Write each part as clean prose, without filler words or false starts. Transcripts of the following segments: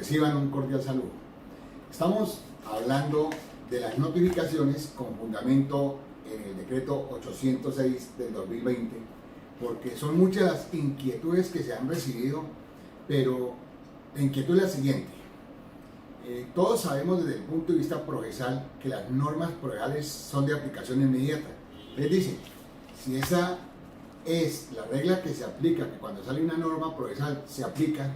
Reciban un cordial saludo. Estamos hablando de las notificaciones con fundamento en el decreto 806 del 2020, porque son muchas las inquietudes que se han recibido, pero la inquietud es la siguiente. Todos sabemos desde el punto de vista procesal que las normas procesales son de aplicación inmediata. Les dicen, si esa es la regla que se aplica, que cuando sale una norma procesal se aplica,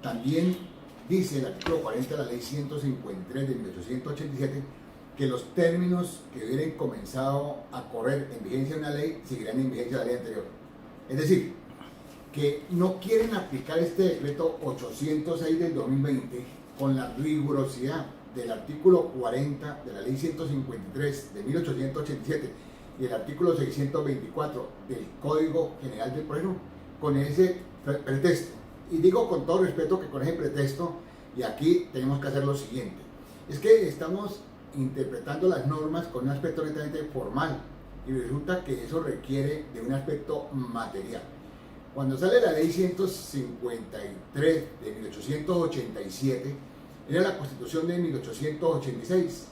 también dice el artículo 40 de la ley 153 de 1887 que los términos que hubieran comenzado a correr en vigencia de una ley seguirán en vigencia de la ley anterior. Es decir, que no quieren aplicar este decreto 806 del 2020 con la rigurosidad del artículo 40 de la ley 153 de 1887 y el artículo 624 del Código General del Proceso con ese pretexto. Y digo con todo respeto que con ese pretexto, y aquí tenemos que hacer lo siguiente, es que estamos interpretando las normas con un aspecto netamente formal y resulta que eso requiere de un aspecto material. Cuando sale la ley 153 de 1887, era la Constitución de 1886.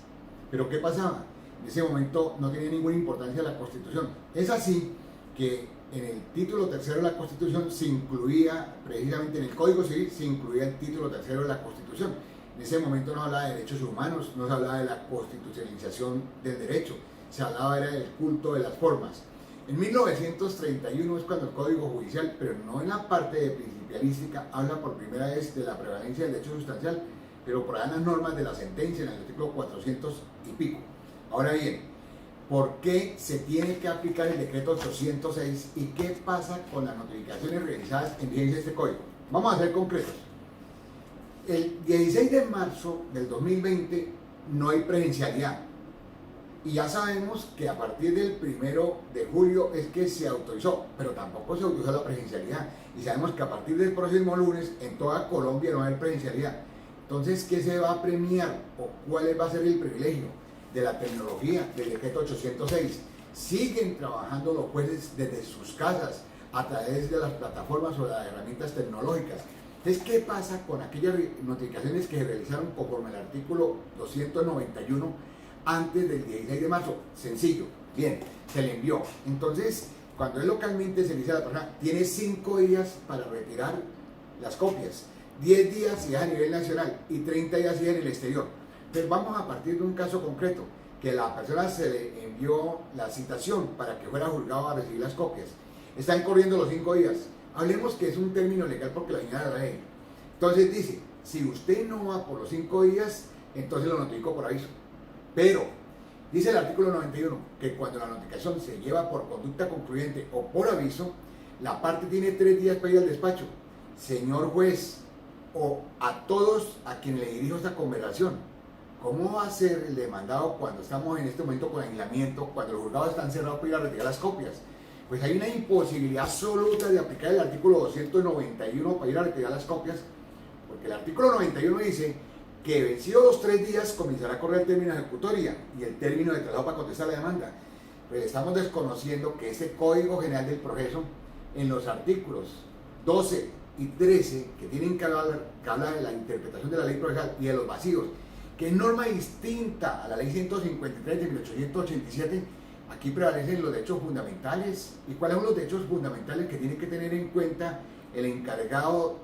Pero ¿qué pasaba? En ese momento no tenía ninguna importancia la Constitución. Es así que en el título tercero de la Constitución se incluía, precisamente en el Código Civil, se incluía el título tercero de la Constitución. En ese momento no se hablaba de derechos humanos, no se hablaba de la constitucionalización del derecho, se hablaba era del culto de las formas. En 1931 es cuando el Código Judicial, pero no en la parte de principialística, habla por primera vez de la prevalencia del derecho sustancial, pero por ahí las normas de la sentencia en el artículo 400 y pico. Ahora bien, ¿por qué se tiene que aplicar el decreto 806 y qué pasa con las notificaciones realizadas en vigencia de este código? Vamos a ser concretos. El 16 de marzo del 2020 no hay presencialidad y ya sabemos que a partir del 1 de julio es que se autorizó, pero tampoco se autorizó la presencialidad y sabemos que a partir del próximo lunes en toda Colombia no va a haber presencialidad. Entonces, ¿qué se va a premiar o cuál va a ser el privilegio de la tecnología del decreto 806? Siguen trabajando los jueces desde sus casas a través de las plataformas o las herramientas tecnológicas. Entonces, ¿qué pasa con aquellas notificaciones que se realizaron conforme al artículo 291 antes del 16 de marzo? Sencillo, bien, se le envió. Entonces, cuando es localmente se dice a la persona, tiene 5 días para retirar las copias, 10 días si es a nivel nacional y 30 días si es en el exterior. Entonces, vamos a partir de un caso concreto, que la persona se le envió la citación para que fuera juzgado a recibir las copias. Están corriendo los 5 días. Hablemos que es un término legal porque la señala la ley. Entonces dice, si usted no va por los 5 días, entonces lo notificó por aviso. Pero, dice el artículo 91, que cuando la notificación se lleva por conducta concluyente o por aviso, la parte tiene 3 días para ir al despacho. Señor juez, o a todos a quienes le dirijo esta conversación, ¿cómo va a ser el demandado cuando estamos en este momento con aislamiento, cuando los juzgados están cerrados para ir a retirar las copias? Pues hay una imposibilidad absoluta de aplicar el artículo 291 para ir a retirar las copias, porque el artículo 91 dice que vencidos los 3 días comenzará a correr el término de ejecutoria y el término de traslado para contestar la demanda. Pues estamos desconociendo que ese Código General del Proceso, en los artículos 12 y 13, que tienen que hablar de la interpretación de la ley procesal y de los vacíos, que es norma distinta a la ley 153 de 1887, aquí prevalecen los derechos fundamentales. ¿Y cuáles son los derechos fundamentales que tiene que tener en cuenta el encargado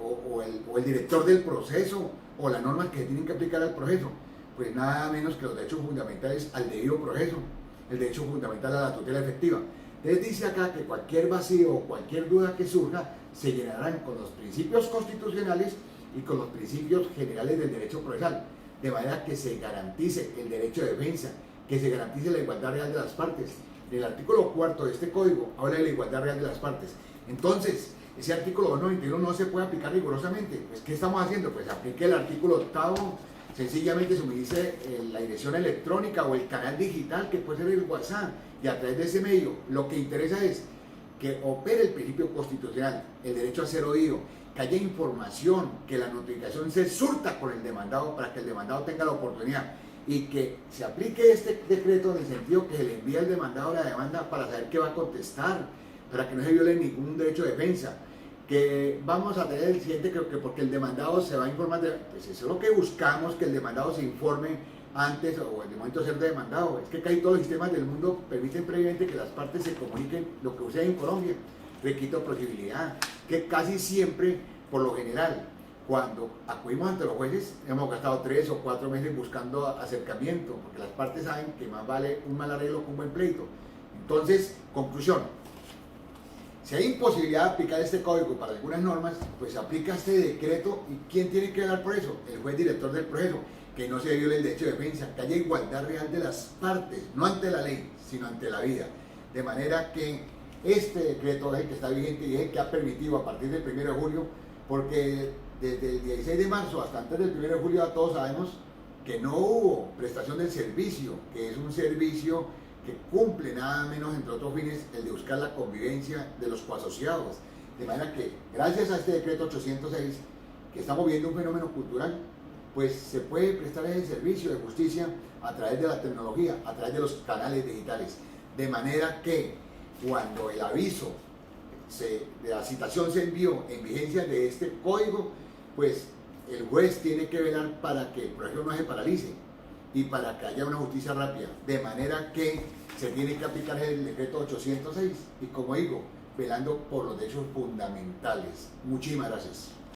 o el director del proceso o las normas que tienen que aplicar al proceso? Pues nada menos que los derechos fundamentales al debido proceso, el derecho fundamental a la tutela efectiva. Entonces dice acá que cualquier vacío o cualquier duda que surja se llenarán con los principios constitucionales y con los principios generales del derecho procesal, de manera que se garantice el derecho de defensa, que se garantice la igualdad real de las partes. El artículo 4 de este código habla de la igualdad real de las partes. Entonces, ese artículo 291 no se puede aplicar rigurosamente. Pues, ¿qué estamos haciendo? Pues aplique el artículo 8, sencillamente suministre la dirección electrónica o el canal digital, que puede ser el WhatsApp, y a través de ese medio lo que interesa es que opere el principio constitucional, el derecho a ser oído, que haya información, que la notificación se surta con el demandado para que el demandado tenga la oportunidad y que se aplique este decreto en el sentido que se le envía al demandado la demanda para saber qué va a contestar, para que no se viole ningún derecho de defensa, que vamos a tener el siguiente, que porque el demandado se va a informar pues eso es lo que buscamos, que el demandado se informe antes o en el momento de ser demandado. Es que casi todos los sistemas del mundo permiten previamente que las partes se comuniquen, lo que sucede en Colombia, requisito de posibilidad, que casi siempre, por lo general, cuando acudimos ante los jueces, hemos gastado 3 o 4 meses buscando acercamiento, porque las partes saben que más vale un mal arreglo que un buen pleito. Entonces, conclusión, si hay imposibilidad de aplicar este código para algunas normas, pues se aplica este decreto. ¿Y quién tiene que hablar por eso? El juez director del proceso. Que no se viole el derecho de defensa, que haya igualdad real de las partes, no ante la ley, sino ante la vida. De manera que este decreto es el que está vigente y es el que ha permitido a partir del 1 de julio, porque desde el 16 de marzo hasta antes del 1 de julio ya todos sabemos que no hubo prestación del servicio, que es un servicio que cumple nada menos, entre otros fines, el de buscar la convivencia de los coasociados. De manera que, gracias a este decreto 806, que estamos viendo un fenómeno cultural, pues se puede prestar ese servicio de justicia a través de la tecnología, a través de los canales digitales. De manera que, cuando el aviso de la citación se envió en vigencia de este código, pues el juez tiene que velar para que el proceso no se paralice y para que haya una justicia rápida, de manera que se tiene que aplicar el decreto 806 y, como digo, velando por los derechos fundamentales. Muchísimas gracias.